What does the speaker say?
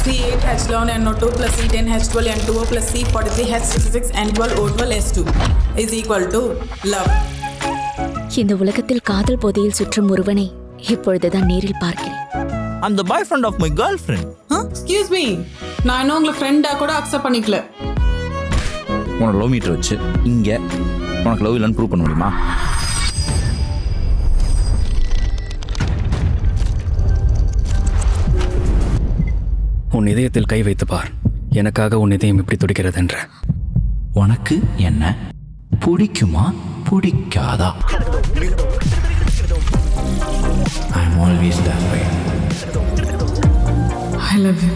C8H11NO2 plus C10H12N2O plus C43H66N12O12S2 is equal to love. இந்த உலகத்தில் காதல் போதையில் சுற்றும் ஒருவனை இப்பொழுதுதான் நேரில் பார்க்கிறேன். I'm the boyfriend of my girlfriend. Excuse me. நான் இன்னும் உங்களை ஃப்ரெண்டா கூட அக்செப்ட் பண்ணிக்கல. உன்னோட லவ் மீட்டர் வச்சு இங்கே உனக்கு லவ் இல்லைன்னு ப்ரூவ் பண்ண முடியுமா? உன் இதயத்தில் கை வைத்து பார். எனக்காக உன் இதயம் எப்படி துடிக்கிறது என்ற. உனக்கு என்ன பிடிக்குமா பிடிக்காதா? I'm always that way. I love you.